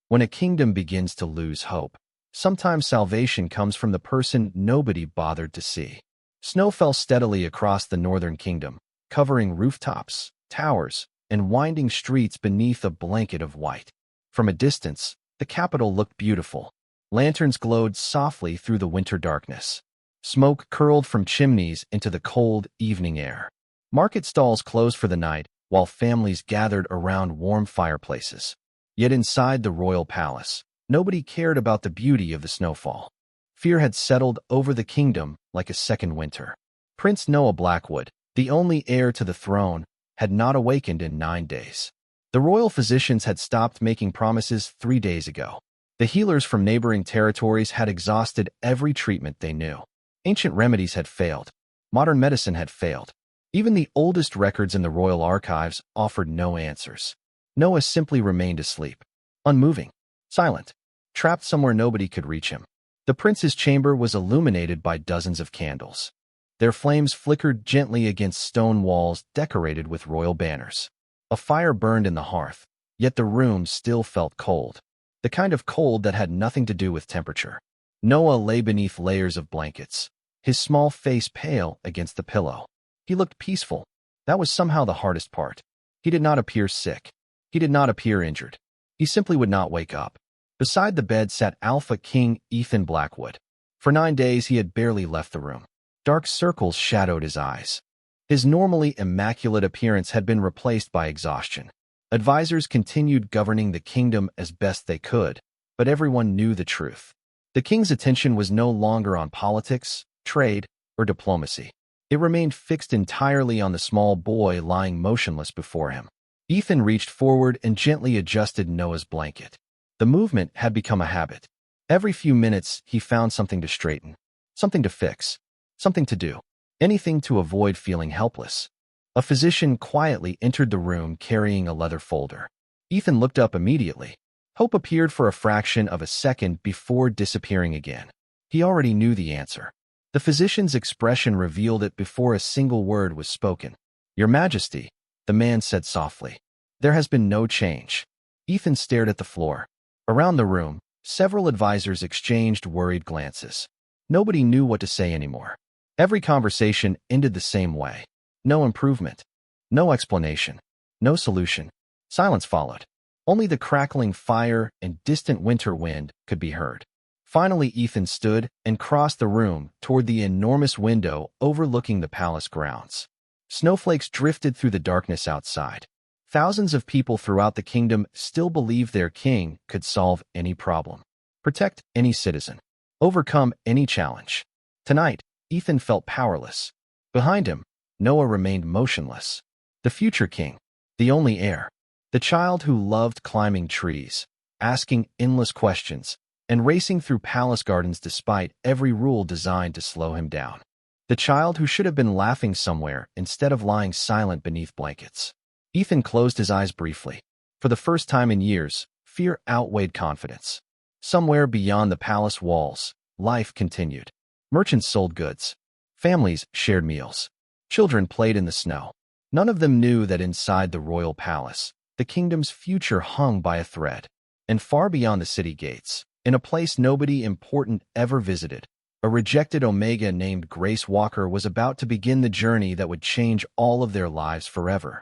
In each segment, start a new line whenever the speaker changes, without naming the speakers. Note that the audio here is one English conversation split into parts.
When a kingdom begins to lose hope, sometimes salvation comes from the person nobody bothered to see. Snow fell steadily across the northern kingdom, covering rooftops, towers, and winding streets beneath a blanket of white. From a distance, the capital looked beautiful. Lanterns glowed softly through the winter darkness. Smoke curled from chimneys into the cold evening air. Market stalls closed for the night, while families gathered around warm fireplaces. Yet inside the royal palace, nobody cared about the beauty of the snowfall. Fear had settled over the kingdom like a second winter. Prince Noah Blackwood, the only heir to the throne, had not awakened in 9 days. The royal physicians had stopped making promises 3 days ago. The healers from neighboring territories had exhausted every treatment they knew. Ancient remedies had failed. Modern medicine had failed. Even the oldest records in the royal archives offered no answers. Noah simply remained asleep, unmoving, silent, trapped somewhere nobody could reach him. The prince's chamber was illuminated by dozens of candles. Their flames flickered gently against stone walls decorated with royal banners. A fire burned in the hearth, yet the room still felt cold. The kind of cold that had nothing to do with temperature. Noah lay beneath layers of blankets, his small face pale against the pillow. He looked peaceful. That was somehow the hardest part. He did not appear sick. He did not appear injured. He simply would not wake up. Beside the bed sat Alpha King Ethan Blackwood. For 9 days he had barely left the room. Dark circles shadowed his eyes. His normally immaculate appearance had been replaced by exhaustion. Advisors continued governing the kingdom as best they could, but everyone knew the truth. The king's attention was no longer on politics, trade, or diplomacy. It remained fixed entirely on the small boy lying motionless before him. Ethan reached forward and gently adjusted Noah's blanket. The movement had become a habit. Every few minutes, he found something to straighten, something to fix, something to do, anything to avoid feeling helpless. A physician quietly entered the room carrying a leather folder. Ethan looked up immediately. Hope appeared for a fraction of a second before disappearing again. He already knew the answer. The physician's expression revealed it before a single word was spoken. "Your Majesty," the man said softly. "There has been no change." Ethan stared at the floor. Around the room, several advisors exchanged worried glances. Nobody knew what to say anymore. Every conversation ended the same way. No improvement. No explanation. No solution. Silence followed. Only the crackling fire and distant winter wind could be heard. Finally, Ethan stood and crossed the room toward the enormous window overlooking the palace grounds. Snowflakes drifted through the darkness outside. Thousands of people throughout the kingdom still believed their king could solve any problem, protect any citizen, overcome any challenge. Tonight, Ethan felt powerless. Behind him, Noah remained motionless. The future king, the only heir, the child who loved climbing trees, asking endless questions, and racing through palace gardens despite every rule designed to slow him down. The child who should have been laughing somewhere instead of lying silent beneath blankets. Ethan closed his eyes briefly. For the first time in years, fear outweighed confidence. Somewhere beyond the palace walls, life continued. Merchants sold goods. Families shared meals. Children played in the snow. None of them knew that inside the royal palace, the kingdom's future hung by a thread. And far beyond the city gates, in a place nobody important ever visited, a rejected Omega named Grace Walker was about to begin the journey that would change all of their lives forever.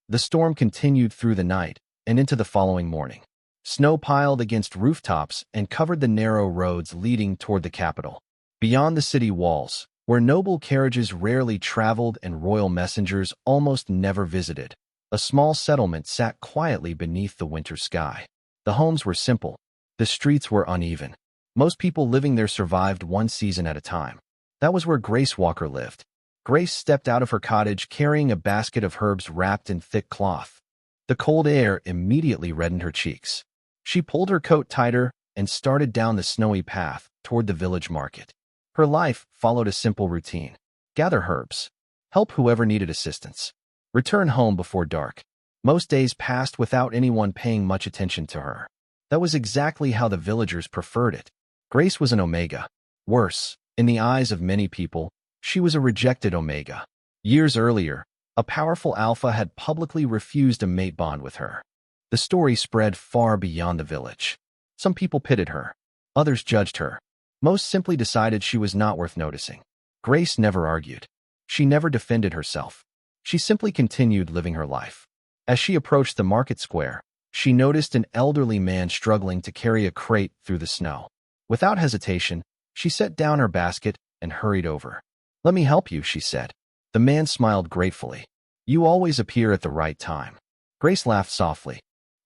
The storm continued through the night and into the following morning. Snow piled against rooftops and covered the narrow roads leading toward the capital. Beyond the city walls, where noble carriages rarely traveled and royal messengers almost never visited, a small settlement sat quietly beneath the winter sky. The homes were simple. The streets were uneven. Most people living there survived one season at a time. That was where Grace Walker lived. Grace stepped out of her cottage carrying a basket of herbs wrapped in thick cloth. The cold air immediately reddened her cheeks. She pulled her coat tighter and started down the snowy path toward the village market. Her life followed a simple routine. Gather herbs. Help whoever needed assistance. Return home before dark. Most days passed without anyone paying much attention to her. That was exactly how the villagers preferred it. Grace was an Omega. Worse, in the eyes of many people, she was a rejected Omega. Years earlier, a powerful Alpha had publicly refused a mate bond with her. The story spread far beyond the village. Some people pitied her. Others judged her. Most simply decided she was not worth noticing. Grace never argued. She never defended herself. She simply continued living her life. As she approached the market square, she noticed an elderly man struggling to carry a crate through the snow. Without hesitation, she set down her basket and hurried over. "Let me help you," she said. The man smiled gratefully. "You always appear at the right time." Grace laughed softly.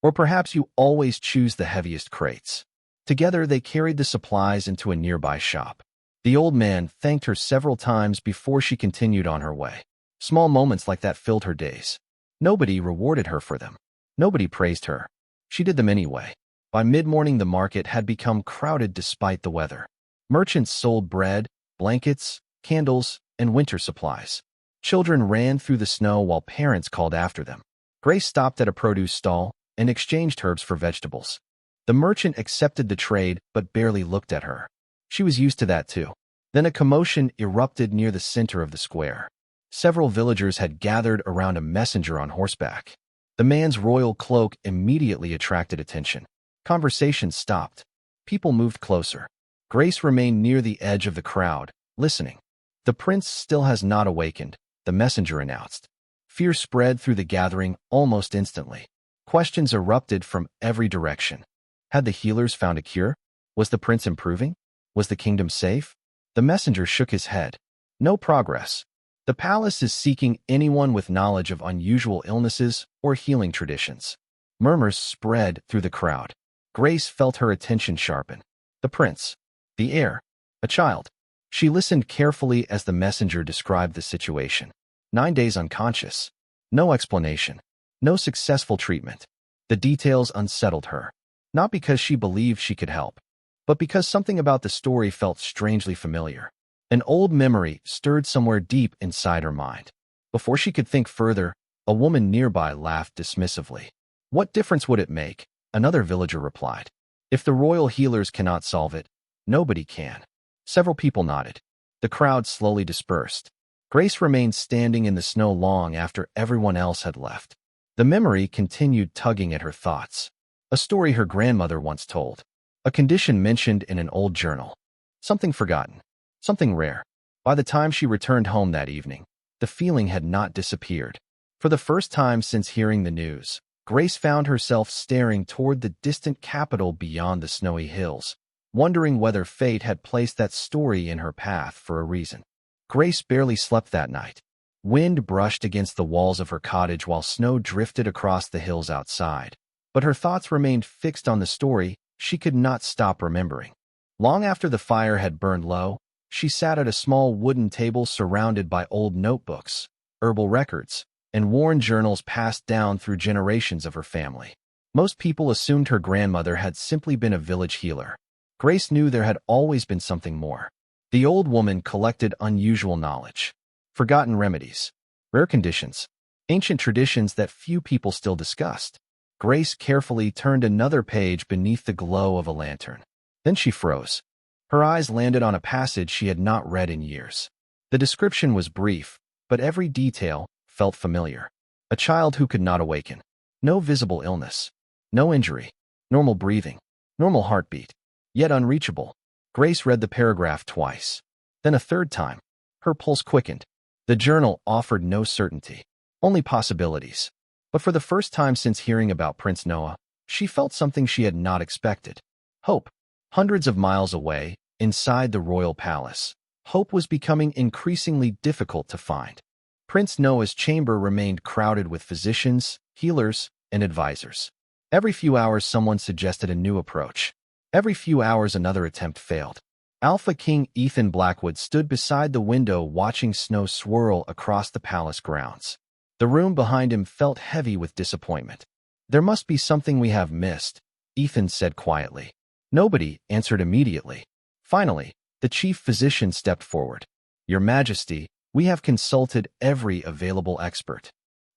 "Or perhaps you always choose the heaviest crates." Together, they carried the supplies into a nearby shop. The old man thanked her several times before she continued on her way. Small moments like that filled her days. Nobody rewarded her for them. Nobody praised her. She did them anyway. By mid-morning, the market had become crowded despite the weather. Merchants sold bread, blankets, candles, and winter supplies. Children ran through the snow while parents called after them. Grace stopped at a produce stall and exchanged herbs for vegetables. The merchant accepted the trade but barely looked at her. She was used to that too. Then a commotion erupted near the center of the square. Several villagers had gathered around a messenger on horseback. The man's royal cloak immediately attracted attention. Conversation stopped. People moved closer. Grace remained near the edge of the crowd, listening. "The prince still has not awakened," the messenger announced. Fear spread through the gathering almost instantly. Questions erupted from every direction. Had the healers found a cure? Was the prince improving? Was the kingdom safe? The messenger shook his head. "No progress. The palace is seeking anyone with knowledge of unusual illnesses or healing traditions." Murmurs spread through the crowd. Grace felt her attention sharpen. The prince. The heir. A child. She listened carefully as the messenger described the situation. 9 days unconscious. No explanation. No successful treatment. The details unsettled her. Not because she believed she could help, but because something about the story felt strangely familiar. An old memory stirred somewhere deep inside her mind. Before she could think further, a woman nearby laughed dismissively. "What difference would it make?" another villager replied. "If the royal healers cannot solve it, nobody can." Several people nodded. The crowd slowly dispersed. Grace remained standing in the snow long after everyone else had left. The memory continued tugging at her thoughts. A story her grandmother once told. A condition mentioned in an old journal. Something forgotten. Something rare. By the time she returned home that evening, the feeling had not disappeared. For the first time since hearing the news, Grace found herself staring toward the distant capital beyond the snowy hills, wondering whether fate had placed that story in her path for a reason. Grace barely slept that night. Wind brushed against the walls of her cottage while snow drifted across the hills outside. But her thoughts remained fixed on the story she could not stop remembering. Long after the fire had burned low, she sat at a small wooden table surrounded by old notebooks, herbal records, and worn journals passed down through generations of her family. Most people assumed her grandmother had simply been a village healer. Grace knew there had always been something more. The old woman collected unusual knowledge, forgotten remedies, rare conditions, ancient traditions that few people still discussed. Grace carefully turned another page beneath the glow of a lantern. Then she froze. Her eyes landed on a passage she had not read in years. The description was brief, but every detail felt familiar. A child who could not awaken. No visible illness. No injury. Normal breathing. Normal heartbeat. Yet unreachable. Grace read the paragraph twice. Then a third time. Her pulse quickened. The journal offered no certainty. Only possibilities. But for the first time since hearing about Prince Noah, she felt something she had not expected. Hope. Hundreds of miles away, inside the royal palace, hope was becoming increasingly difficult to find. Prince Noah's chamber remained crowded with physicians, healers, and advisors. Every few hours someone suggested a new approach. Every few hours another attempt failed. Alpha King Ethan Blackwood stood beside the window watching snow swirl across the palace grounds. The room behind him felt heavy with disappointment. "There must be something we have missed," Ethan said quietly. Nobody answered immediately. Finally, the chief physician stepped forward. "Your Majesty, we have consulted every available expert."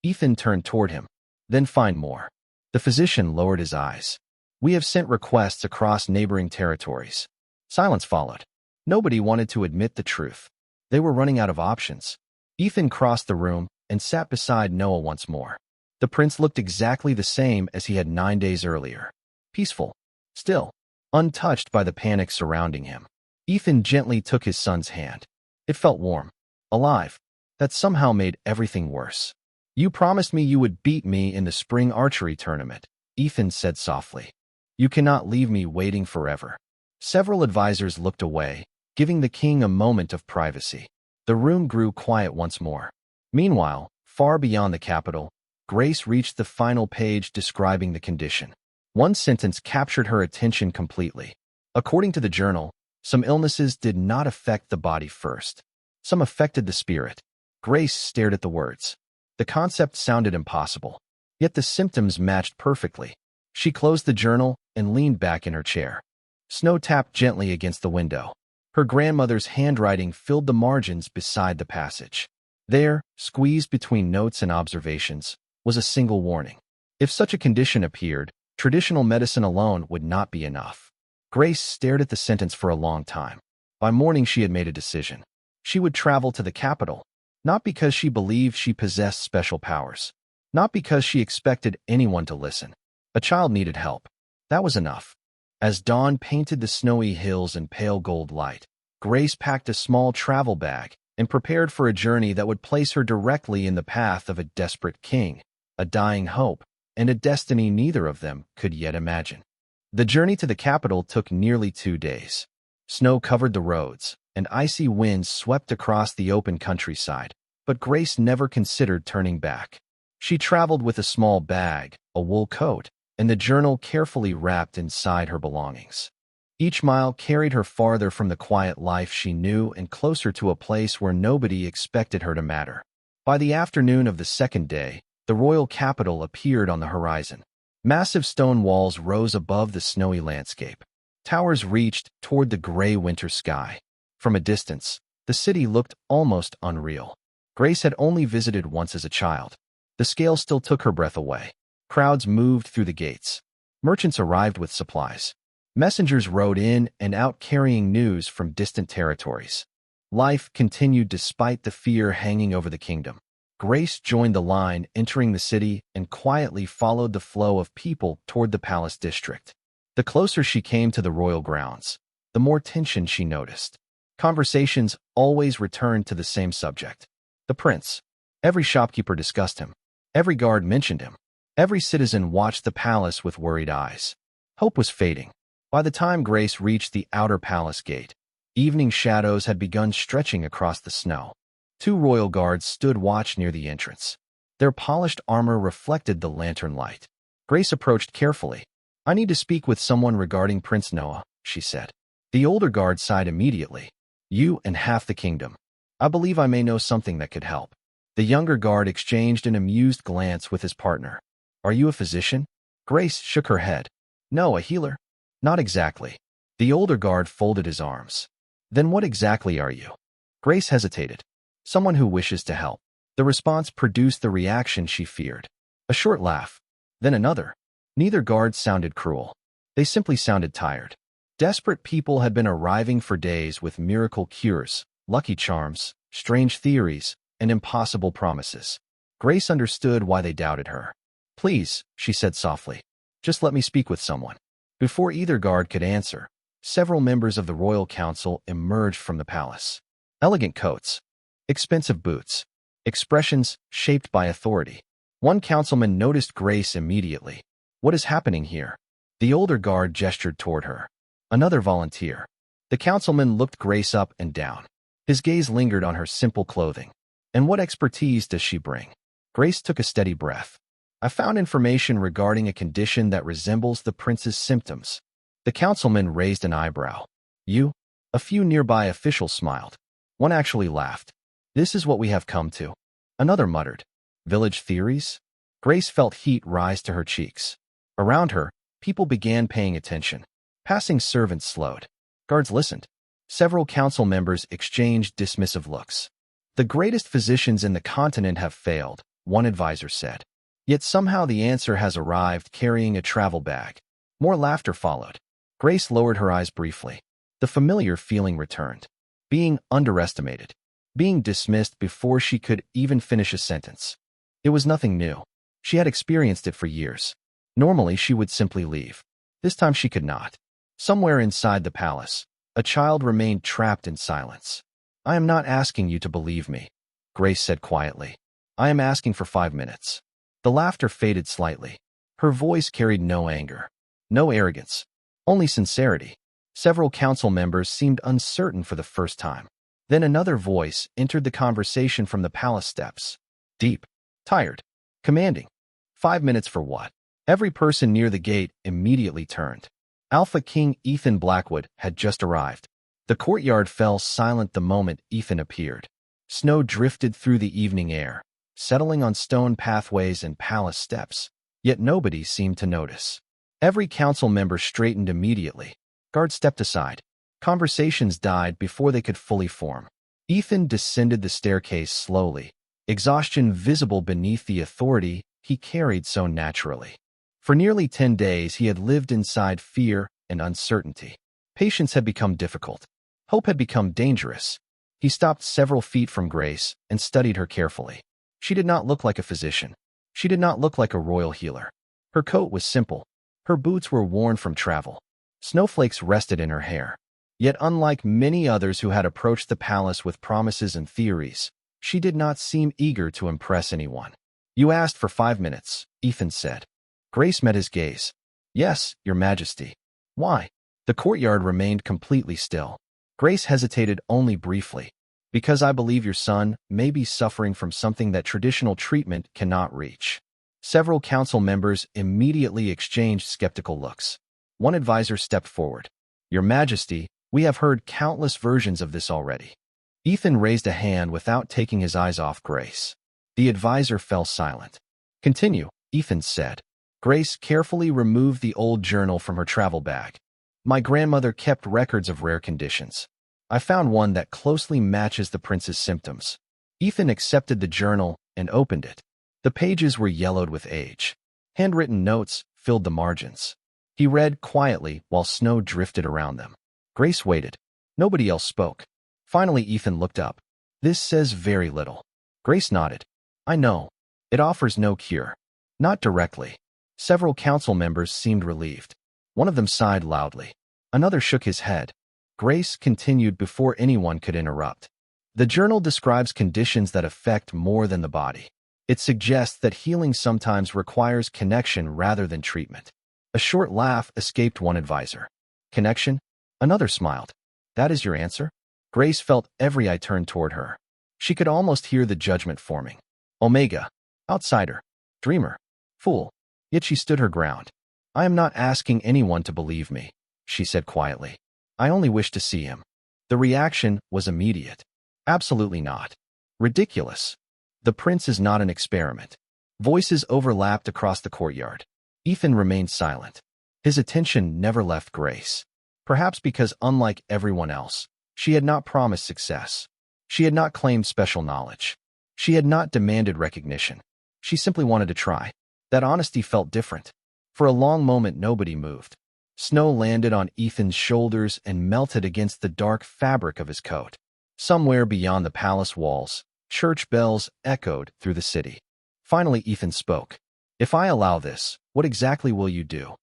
Ethan turned toward him. "Then find more." The physician lowered his eyes. "We have sent requests across neighboring territories." Silence followed. Nobody wanted to admit the truth. They were running out of options. Ethan crossed the room and sat beside Noah once more. The prince looked exactly the same as he had 9 days earlier. Peaceful. Still. untouched by the panic surrounding him. Ethan gently took his son's hand. It felt warm, alive. That somehow made everything worse. "You promised me you would beat me in the spring archery tournament," Ethan said softly. "You cannot leave me waiting forever." Several advisors looked away, giving the king a moment of privacy. The room grew quiet once more. Meanwhile, far beyond the capital, Grace reached the final page describing the condition. One sentence captured her attention completely. According to the journal, some illnesses did not affect the body first. Some affected the spirit. Grace stared at the words. The concept sounded impossible, yet the symptoms matched perfectly. She closed the journal and leaned back in her chair. Snow tapped gently against the window. Her grandmother's handwriting filled the margins beside the passage. There, squeezed between notes and observations, was a single warning. If such a condition appeared, traditional medicine alone would not be enough. Grace stared at the sentence for a long time. By morning she had made a decision. She would travel to the capital, not because she believed she possessed special powers, not because she expected anyone to listen. A child needed help. That was enough. As dawn painted the snowy hills in pale gold light, Grace packed a small travel bag and prepared for a journey that would place her directly in the path of a desperate king, a dying hope, and a destiny neither of them could yet imagine. The journey to the capital took nearly 2 days. Snow covered the roads, and icy winds swept across the open countryside, but Grace never considered turning back. She traveled with a small bag, a wool coat, and the journal carefully wrapped inside her belongings. Each mile carried her farther from the quiet life she knew and closer to a place where nobody expected her to matter. By the afternoon of the second day, the royal capital appeared on the horizon. Massive stone walls rose above the snowy landscape. Towers reached toward the gray winter sky. From a distance, the city looked almost unreal. Grace had only visited once as a child. The scale still took her breath away. Crowds moved through the gates. Merchants arrived with supplies. Messengers rode in and out carrying news from distant territories. Life continued despite the fear hanging over the kingdom. Grace joined the line entering the city and quietly followed the flow of people toward the palace district. The closer she came to the royal grounds, the more tension she noticed. Conversations always returned to the same subject. The prince. Every shopkeeper discussed him. Every guard mentioned him. Every citizen watched the palace with worried eyes. Hope was fading. By the time Grace reached the outer palace gate, evening shadows had begun stretching across the snow. 2 royal guards stood watch near the entrance. Their polished armor reflected the lantern light. Grace approached carefully. "I need to speak with someone regarding Prince Noah," she said. The older guard sighed immediately. "You and half the kingdom. I believe I may know something that could help." The younger guard exchanged an amused glance with his partner. "Are you a physician?" Grace shook her head. "No, a healer." "Not exactly." The older guard folded his arms. "Then what exactly are you?" Grace hesitated. "Someone who wishes to help." The response produced the reaction she feared. A short laugh. Then another. Neither guard sounded cruel. They simply sounded tired. Desperate people had been arriving for days with miracle cures, lucky charms, strange theories, and impossible promises. Grace understood why they doubted her. "Please," she said softly, "just let me speak with someone." Before either guard could answer, several members of the royal council emerged from the palace. Elegant coats, expensive boots, expressions shaped by authority. One councilman noticed Grace immediately. "What is happening here?" The older guard gestured toward her. Another volunteer. The councilman looked Grace up and down. His gaze lingered on her simple clothing. "And what expertise does she bring?" Grace took a steady breath. "I found information regarding a condition that resembles the prince's symptoms." The councilman raised an eyebrow. "You?" A few nearby officials smiled. One actually laughed. "This is what we have come to." Another muttered. "Village theories?" Grace felt heat rise to her cheeks. Around her, people began paying attention. Passing servants slowed. Guards listened. Several council members exchanged dismissive looks. "The greatest physicians in the continent have failed," one advisor said. Yet somehow the answer has arrived carrying a travel bag. More laughter followed. Grace lowered her eyes briefly. The familiar feeling returned. Being underestimated. Being dismissed before she could even finish a sentence. It was nothing new. She had experienced it for years. Normally she would simply leave. This time she could not. Somewhere inside the palace, a child remained trapped in silence. "I am not asking you to believe me," Grace said quietly. "I am asking for 5 minutes." The laughter faded slightly. Her voice carried no anger, no arrogance, only sincerity. Several council members seemed uncertain for the first time. Then another voice entered the conversation from the palace steps. Deep, tired, commanding. 5 minutes for what? Every person near the gate immediately turned. Alpha King Ethan Blackwood had just arrived. The courtyard fell silent the moment Ethan appeared. Snow drifted through the evening air, settling on stone pathways and palace steps. Yet nobody seemed to notice. Every council member straightened immediately. Guards stepped aside. Conversations died before they could fully form. Ethan descended the staircase slowly, exhaustion visible beneath the authority he carried so naturally. For nearly 10 days he had lived inside fear and uncertainty. Patience had become difficult. Hope had become dangerous. He stopped several feet from Grace and studied her carefully. She did not look like a physician. She did not look like a royal healer. Her coat was simple. Her boots were worn from travel. Snowflakes rested in her hair. Yet unlike many others who had approached the palace with promises and theories, she did not seem eager to impress anyone. "You asked for 5 minutes," Ethan said. Grace met his gaze. "Yes, Your Majesty." "Why?" The courtyard remained completely still. Grace hesitated only briefly. "Because I believe your son may be suffering from something that traditional treatment cannot reach." Several council members immediately exchanged skeptical looks. One advisor stepped forward. "Your Majesty, we have heard countless versions of this already." Ethan raised a hand without taking his eyes off Grace. The advisor fell silent. "Continue," Ethan said. Grace carefully removed the old journal from her travel bag. "My grandmother kept records of rare conditions. I found one that closely matches the prince's symptoms." Ethan accepted the journal and opened it. The pages were yellowed with age. Handwritten notes filled the margins. He read quietly while snow drifted around them. Grace waited. Nobody else spoke. Finally, Ethan looked up. "This says very little." Grace nodded. "I know. It offers no cure." "Not directly." Several council members seemed relieved. One of them sighed loudly. Another shook his head. Grace continued before anyone could interrupt. "The journal describes conditions that affect more than the body. It suggests that healing sometimes requires connection rather than treatment." A short laugh escaped one advisor. "Connection?" Another smiled. "That is your answer?" Grace felt every eye turn toward her. She could almost hear the judgment forming. Omega. Outsider. Dreamer. Fool. Yet she stood her ground. "I am not asking anyone to believe me," she said quietly. "I only wish to see him." The reaction was immediate. "Absolutely not." "Ridiculous." "The prince is not an experiment." Voices overlapped across the courtyard. Ethan remained silent. His attention never left Grace. Perhaps because, unlike everyone else, she had not promised success. She had not claimed special knowledge. She had not demanded recognition. She simply wanted to try. That honesty felt different. For a long moment, nobody moved. Snow landed on Ethan's shoulders and melted against the dark fabric of his coat. Somewhere beyond the palace walls, church bells echoed through the city. Finally, Ethan spoke. "If I allow this, what exactly will you do?"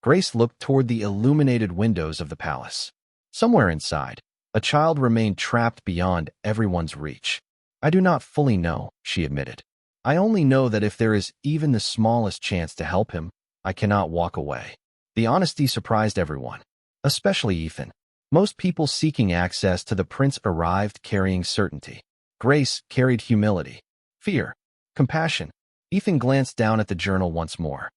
Grace looked toward the illuminated windows of the palace. Somewhere inside, a child remained trapped beyond everyone's reach. "I do not fully know," she admitted. "I only know that if there is even the smallest chance to help him, I cannot walk away." The honesty surprised everyone, especially Ethan. Most people seeking access to the prince arrived carrying certainty. Grace carried humility, fear, compassion. Ethan glanced down at the journal once more,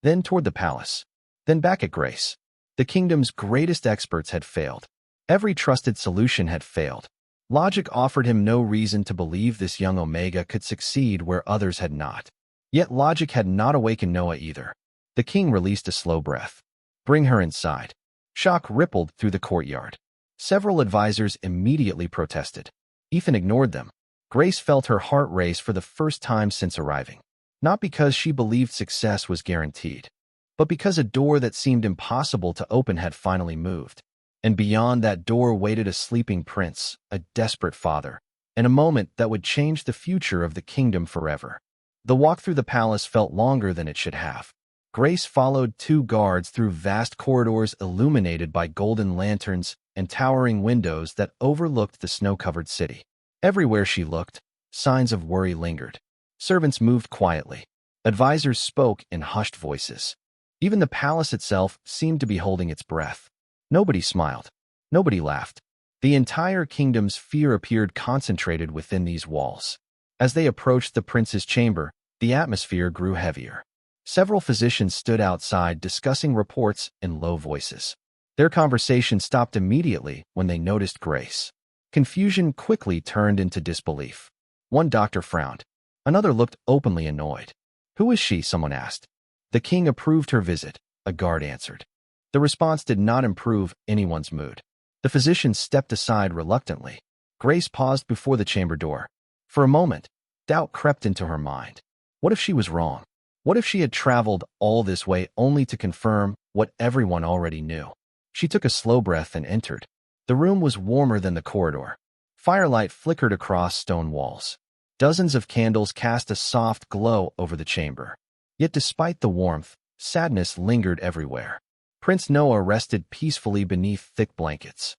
then toward the palace, then back at Grace. The kingdom's greatest experts had failed. Every trusted solution had failed. Logic offered him no reason to believe this young Omega could succeed where others had not. Yet logic had not awakened Noah either. The king released a slow breath. "Bring her inside." Shock rippled through the courtyard. Several advisors immediately protested. Ethan ignored them. Grace felt her heart race for the first time since arriving. Not because she believed success was guaranteed, but because a door that seemed impossible to open had finally moved. And beyond that door waited a sleeping prince, a desperate father, and a moment that would change the future of the kingdom forever. The walk through the palace felt longer than it should have. Grace followed two guards through vast corridors illuminated by golden lanterns and towering windows that overlooked the snow-covered city. Everywhere she looked, signs of worry lingered. Servants moved quietly. Advisors spoke in hushed voices. Even the palace itself seemed to be holding its breath. Nobody smiled. Nobody laughed. The entire kingdom's fear appeared concentrated within these walls. As they approached the prince's chamber, the atmosphere grew heavier. Several physicians stood outside discussing reports in low voices. Their conversation stopped immediately when they noticed Grace. Confusion quickly turned into disbelief. One doctor frowned. Another looked openly annoyed. "Who is she?" someone asked. "The king approved her visit," a guard answered. The response did not improve anyone's mood. The physician stepped aside reluctantly. Grace paused before the chamber door. For a moment, doubt crept into her mind. What if she was wrong? What if she had traveled all this way only to confirm what everyone already knew? She took a slow breath and entered. The room was warmer than the corridor. Firelight flickered across stone walls. Dozens of candles cast a soft glow over the chamber. Yet despite the warmth, sadness lingered everywhere. Prince Noah rested peacefully beneath thick blankets.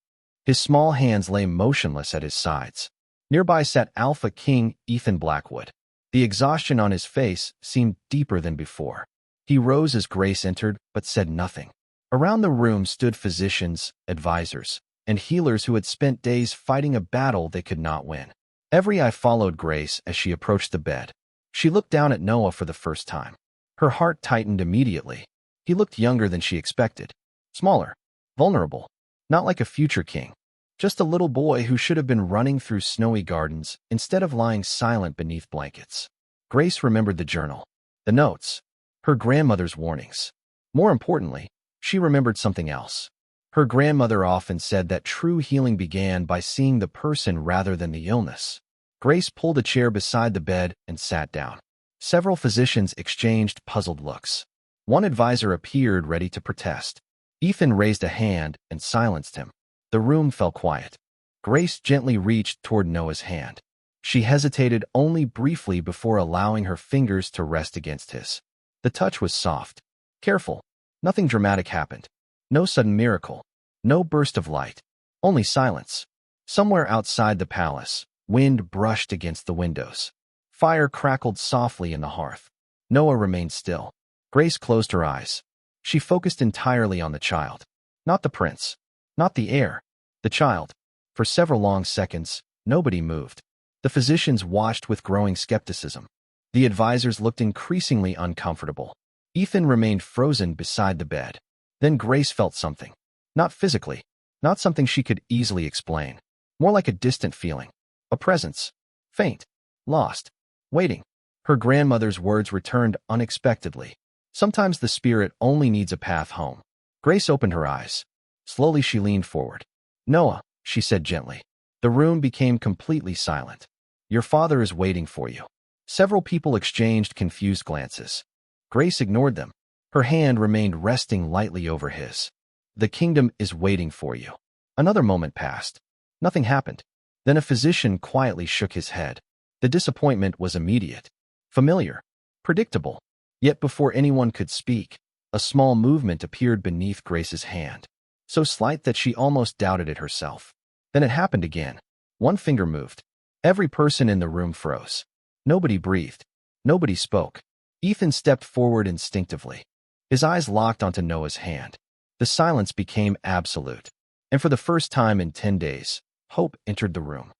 His small hands lay motionless at his sides. Nearby sat Alpha King Ethan Blackwood. The exhaustion on his face seemed deeper than before. He rose as Grace entered, but said nothing. Around the room stood physicians, advisors, and healers who had spent days fighting a battle they could not win. Every eye followed Grace as she approached the bed. She looked down at Noah for the first time. Her heart tightened immediately. He looked younger than she expected. Smaller, vulnerable, not like a future king. Just a little boy who should have been running through snowy gardens instead of lying silent beneath blankets. Grace remembered the journal, the notes, her grandmother's warnings. More importantly, she remembered something else. Her grandmother often said that true healing began by seeing the person rather than the illness. Grace pulled a chair beside the bed and sat down. Several physicians exchanged puzzled looks. One advisor appeared ready to protest. Ethan raised a hand and silenced him. The room fell quiet. Grace gently reached toward Noah's hand. She hesitated only briefly before allowing her fingers to rest against his. The touch was soft, careful. Nothing dramatic happened. No sudden miracle. No burst of light. Only silence. Somewhere outside the palace, wind brushed against the windows. Fire crackled softly in the hearth. Noah remained still. Grace closed her eyes. She focused entirely on the child. Not the prince. Not the heir. The child. For several long seconds, nobody moved. The physicians watched with growing skepticism. The advisors looked increasingly uncomfortable. Ethan remained frozen beside the bed. Then Grace felt something. Not physically. Not something she could easily explain. More like a distant feeling. A presence. Faint. Lost. Waiting. Her grandmother's words returned unexpectedly. Sometimes the spirit only needs a path home. Grace opened her eyes. Slowly she leaned forward. "Noah," she said gently. The room became completely silent. "Your father is waiting for you." Several people exchanged confused glances. Grace ignored them. Her hand remained resting lightly over his. "The kingdom is waiting for you." Another moment passed. Nothing happened. Then a physician quietly shook his head. The disappointment was immediate. Familiar. Predictable. Yet before anyone could speak, a small movement appeared beneath Grace's hand. So slight that she almost doubted it herself. Then it happened again. One finger moved. Every person in the room froze. Nobody breathed. Nobody spoke. Ethan stepped forward instinctively. His eyes locked onto Noah's hand. The silence became absolute. And for the first time in 10 days, hope entered the room.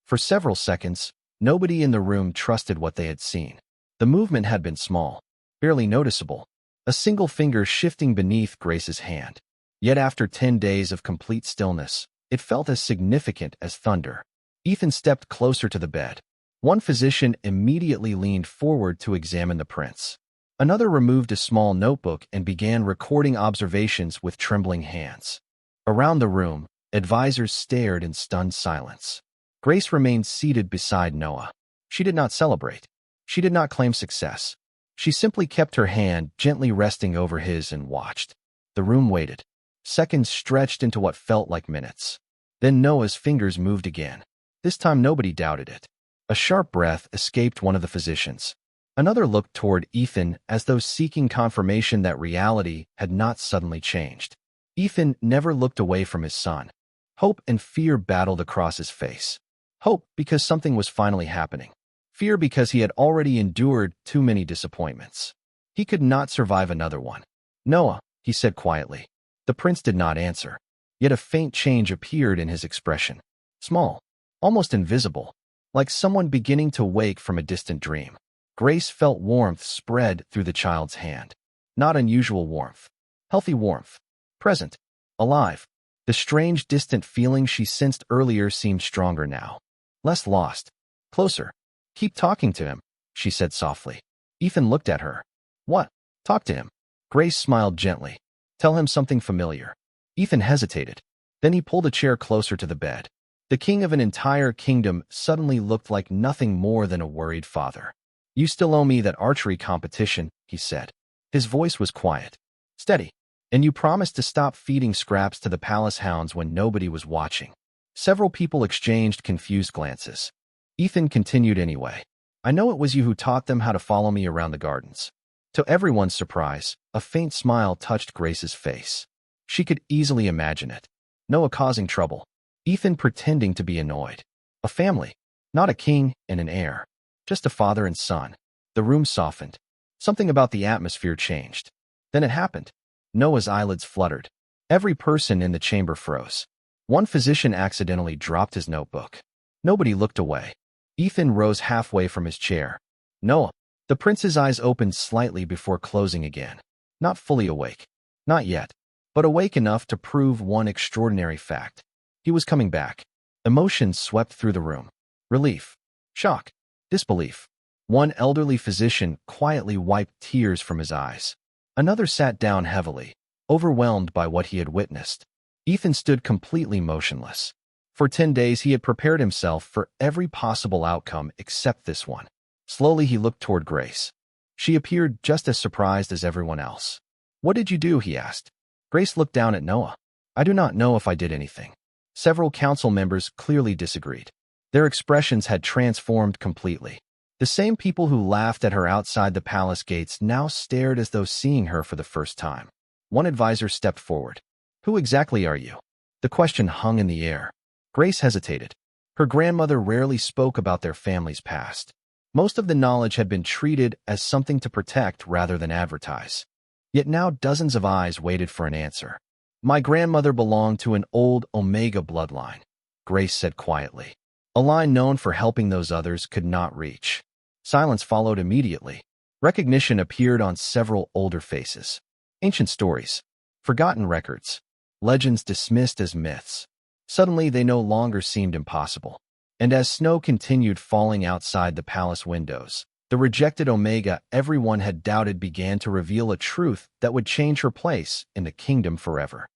For several seconds, nobody in the room trusted what they had seen. The movement had been small, barely noticeable, a single finger shifting beneath Grace's hand. Yet after 10 days of complete stillness, it felt as significant as thunder. Ethan stepped closer to the bed. One physician immediately leaned forward to examine the prince. Another removed a small notebook and began recording observations with trembling hands. Around the room, advisors stared in stunned silence. Grace remained seated beside Noah. She did not celebrate. She did not claim success. She simply kept her hand gently resting over his and watched. The room waited. Seconds stretched into what felt like minutes. Then Noah's fingers moved again. This time nobody doubted it. A sharp breath escaped one of the physicians. Another looked toward Ethan as though seeking confirmation that reality had not suddenly changed. Ethan never looked away from his son. Hope and fear battled across his face. Hope because something was finally happening. Fear because he had already endured too many disappointments. He could not survive another one. "Noah," he said quietly. The prince did not answer. Yet a faint change appeared in his expression. Small, almost invisible, like someone beginning to wake from a distant dream. Grace felt warmth spread through the child's hand. Not unusual warmth. Healthy warmth. Present. Alive. The strange, distant feeling she sensed earlier seemed stronger now. Less lost. Closer. "Keep talking to him," she said softly. Ethan looked at her. "What? Talk to him." Grace smiled gently. "Tell him something familiar." Ethan hesitated. Then he pulled a chair closer to the bed. The king of an entire kingdom suddenly looked like nothing more than a worried father. "You still owe me that archery competition," he said. His voice was quiet, steady. "And you promised to stop feeding scraps to the palace hounds when nobody was watching." Several people exchanged confused glances. Ethan continued anyway. "I know it was you who taught them how to follow me around the gardens." To everyone's surprise, a faint smile touched Grace's face. She could easily imagine it. Noah causing trouble. Ethan pretending to be annoyed. A family. Not a king and an heir. Just a father and son. The room softened. Something about the atmosphere changed. Then it happened. Noah's eyelids fluttered. Every person in the chamber froze. One physician accidentally dropped his notebook. Nobody looked away. Ethan rose halfway from his chair. "Noah." The prince's eyes opened slightly before closing again. Not fully awake. Not yet. But awake enough to prove one extraordinary fact. He was coming back. Emotions swept through the room. Relief. Shock. Disbelief. One elderly physician quietly wiped tears from his eyes. Another sat down heavily, overwhelmed by what he had witnessed. Ethan stood completely motionless. For 10 days he had prepared himself for every possible outcome except this one. Slowly he looked toward Grace. She appeared just as surprised as everyone else. "What did you do?" he asked. Grace looked down at Noah. "I do not know if I did anything." Several council members clearly disagreed. Their expressions had transformed completely. The same people who laughed at her outside the palace gates now stared as though seeing her for the first time. One advisor stepped forward. "Who exactly are you?" The question hung in the air. Grace hesitated. Her grandmother rarely spoke about their family's past. Most of the knowledge had been treated as something to protect rather than advertise. Yet now dozens of eyes waited for an answer. "My grandmother belonged to an old Omega bloodline," Grace said quietly. A line known for helping those others could not reach. Silence followed immediately. Recognition appeared on several older faces. Ancient stories. Forgotten records. Legends dismissed as myths. Suddenly they no longer seemed impossible. And as snow continued falling outside the palace windows, the rejected Omega everyone had doubted began to reveal a truth that would change her place in the kingdom forever.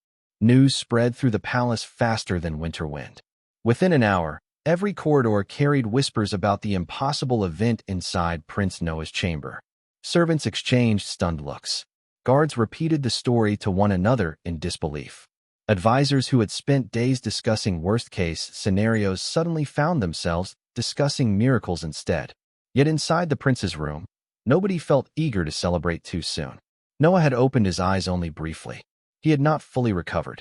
News spread through the palace faster than winter wind. Within an hour, every corridor carried whispers about the impossible event inside Prince Noah's chamber. Servants exchanged stunned looks. Guards repeated the story to one another in disbelief. Advisors who had spent days discussing worst-case scenarios suddenly found themselves discussing miracles instead. Yet inside the prince's room, nobody felt eager to celebrate too soon. Noah had opened his eyes only briefly. He had not fully recovered.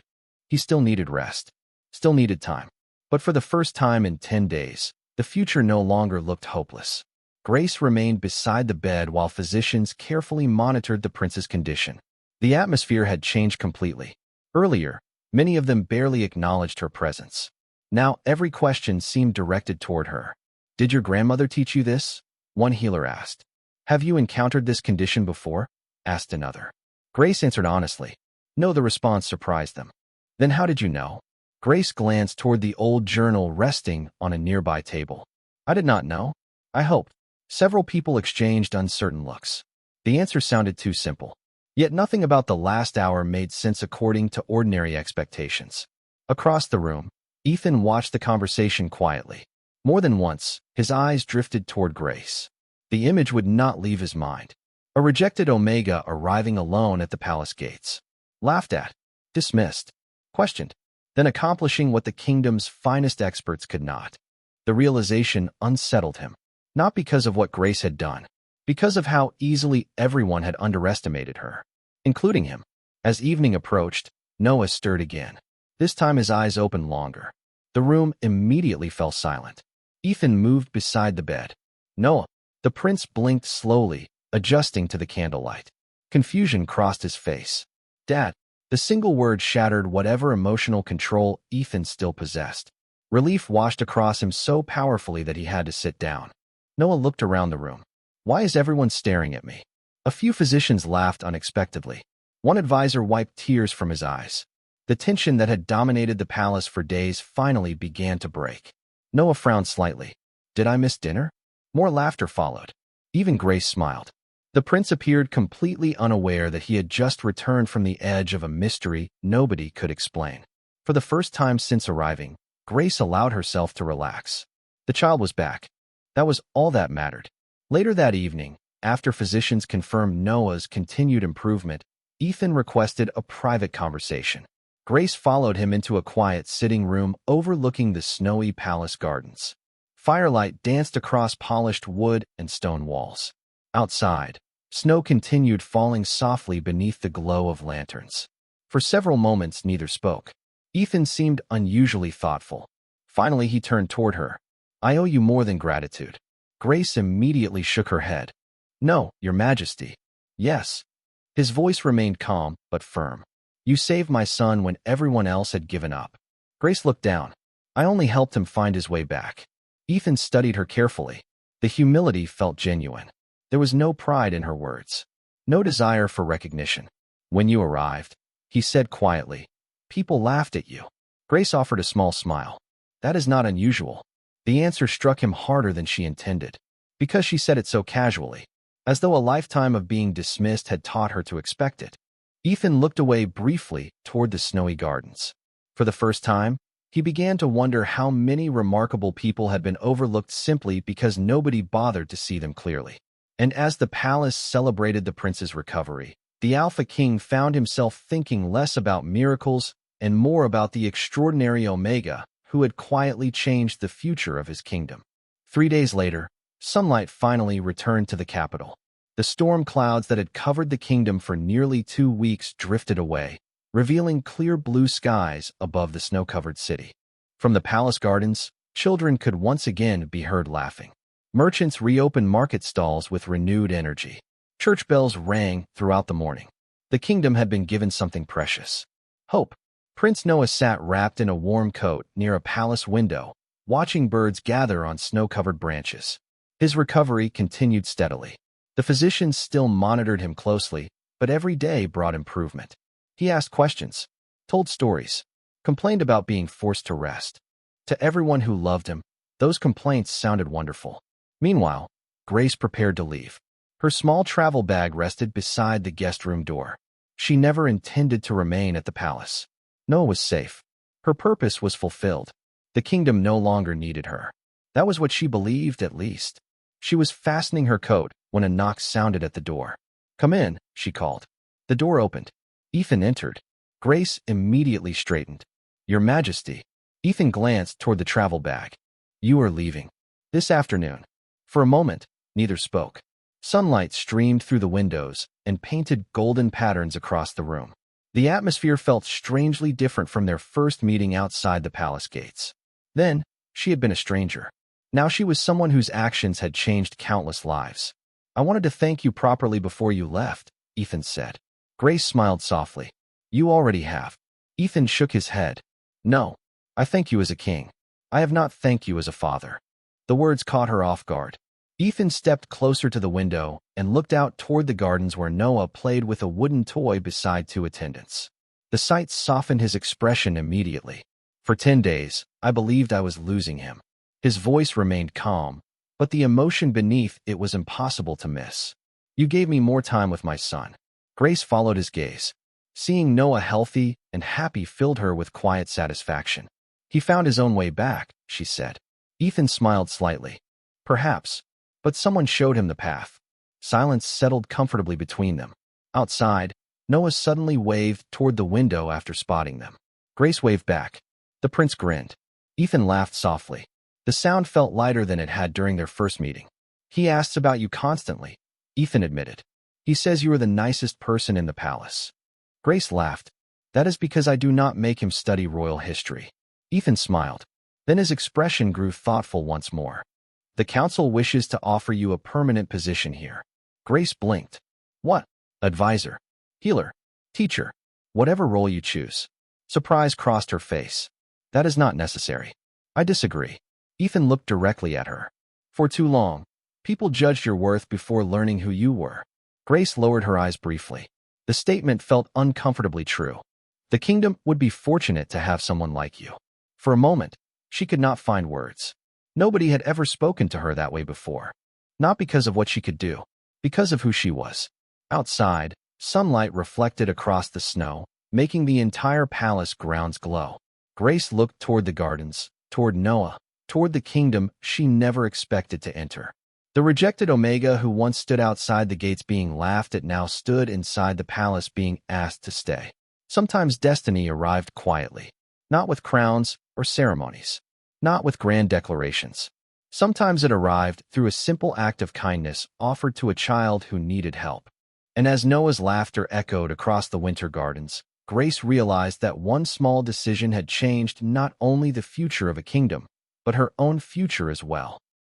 He still needed rest. Still needed time. But for the first time in 10 days, the future no longer looked hopeless. Grace remained beside the bed while physicians carefully monitored the prince's condition. The atmosphere had changed completely. Earlier, many of them barely acknowledged her presence. Now every question seemed directed toward her. "Did your grandmother teach you this?" one healer asked. "Have you encountered this condition before?" asked another. Grace answered honestly. No, the response surprised them. "Then how did you know?" Grace glanced toward the old journal resting on a nearby table. "I did not know. I hoped." Several people exchanged uncertain looks. The answer sounded too simple. Yet nothing about the last hour made sense according to ordinary expectations. Across the room, Ethan watched the conversation quietly. More than once, his eyes drifted toward Grace. The image would not leave his mind. A rejected Omega arriving alone at the palace gates. Laughed at, dismissed, questioned, then accomplishing what the kingdom's finest experts could not. The realization unsettled him. Not because of what Grace had done, because of how easily everyone had underestimated her, including him. As evening approached, Noah stirred again. This time his eyes opened longer. The room immediately fell silent. Ethan moved beside the bed. Noah. The prince blinked slowly, adjusting to the candlelight. Confusion crossed his face. Dad. The single word shattered whatever emotional control Ethan still possessed. Relief washed across him so powerfully that he had to sit down. Noah looked around the room. Why is everyone staring at me? A few physicians laughed unexpectedly. One advisor wiped tears from his eyes. The tension that had dominated the palace for days finally began to break. Noah frowned slightly. Did I miss dinner? More laughter followed. Even Grace smiled. The prince appeared completely unaware that he had just returned from the edge of a mystery nobody could explain. For the first time since arriving, Grace allowed herself to relax. The child was back. That was all that mattered. Later that evening, after physicians confirmed Noah's continued improvement, Ethan requested a private conversation. Grace followed him into a quiet sitting room overlooking the snowy palace gardens. Firelight danced across polished wood and stone walls. Outside, snow continued falling softly beneath the glow of lanterns. For several moments, neither spoke. Ethan seemed unusually thoughtful. Finally, he turned toward her. I owe you more than gratitude. Grace immediately shook her head. No, Your Majesty. Yes. His voice remained calm but firm. You saved my son when everyone else had given up. Grace looked down. I only helped him find his way back. Ethan studied her carefully. The humility felt genuine. There was no pride in her words. No desire for recognition. When you arrived, he said quietly, people laughed at you. Grace offered a small smile. That is not unusual. The answer struck him harder than she intended, because she said it so casually, as though a lifetime of being dismissed had taught her to expect it. Ethan looked away briefly toward the snowy gardens. For the first time, he began to wonder how many remarkable people had been overlooked simply because nobody bothered to see them clearly. And as the palace celebrated the prince's recovery, the Alpha King found himself thinking less about miracles and more about the extraordinary Omega, who had quietly changed the future of his kingdom. 3 days later, sunlight finally returned to the capital. The storm clouds that had covered the kingdom for nearly 2 weeks drifted away, revealing clear blue skies above the snow-covered city. From the palace gardens, children could once again be heard laughing. Merchants reopened market stalls with renewed energy. Church bells rang throughout the morning. The kingdom had been given something precious. Hope. Prince Noah sat wrapped in a warm coat near a palace window, watching birds gather on snow-covered branches. His recovery continued steadily. The physicians still monitored him closely, but every day brought improvement. He asked questions, told stories, complained about being forced to rest. To everyone who loved him, those complaints sounded wonderful. Meanwhile, Grace prepared to leave. Her small travel bag rested beside the guest room door. She never intended to remain at the palace. Noah was safe. Her purpose was fulfilled. The kingdom no longer needed her. That was what she believed, at least. She was fastening her coat when a knock sounded at the door. Come in, she called. The door opened. Ethan entered. Grace immediately straightened. Your Majesty. Ethan glanced toward the travel bag. You are leaving. This afternoon. For a moment, neither spoke. Sunlight streamed through the windows and painted golden patterns across the room. The atmosphere felt strangely different from their first meeting outside the palace gates. Then, she had been a stranger. Now she was someone whose actions had changed countless lives. I wanted to thank you properly before you left, Ethan said. Grace smiled softly. You already have. Ethan shook his head. No, I thank you as a king. I have not thanked you as a father. The words caught her off guard. Ethan stepped closer to the window and looked out toward the gardens where Noah played with a wooden toy beside 2 attendants. The sight softened his expression immediately. For 10 days, I believed I was losing him. His voice remained calm, but the emotion beneath it was impossible to miss. You gave me more time with my son. Grace followed his gaze. Seeing Noah healthy and happy filled her with quiet satisfaction. He found his own way back, she said. Ethan smiled slightly. Perhaps, but someone showed him the path. Silence settled comfortably between them. Outside, Noah suddenly waved toward the window after spotting them. Grace waved back. The prince grinned. Ethan laughed softly. The sound felt lighter than it had during their first meeting. He asks about you constantly. Ethan admitted. He says you are the nicest person in the palace. Grace laughed. That is because I do not make him study royal history. Ethan smiled. Then his expression grew thoughtful once more. The council wishes to offer you a permanent position here. Grace blinked. What? Advisor, healer, teacher, whatever role you choose. Surprise crossed her face. That is not necessary. I disagree. Ethan looked directly at her. For too long, people judged your worth before learning who you were. Grace lowered her eyes briefly. The statement felt uncomfortably true. The kingdom would be fortunate to have someone like you. For a moment, she could not find words. Nobody had ever spoken to her that way before. Not because of what she could do, because of who she was. Outside, sunlight reflected across the snow, making the entire palace grounds glow. Grace looked toward the gardens, toward Noah, toward the kingdom she never expected to enter. The rejected Omega who once stood outside the gates being laughed at now stood inside the palace being asked to stay. Sometimes destiny arrived quietly, not with crowns or ceremonies, not with grand declarations. Sometimes it arrived through a simple act of kindness offered to a child who needed help. And as Noah's laughter echoed across the winter gardens, Grace realized that one small decision had changed not only the future of a kingdom, but her own future as well.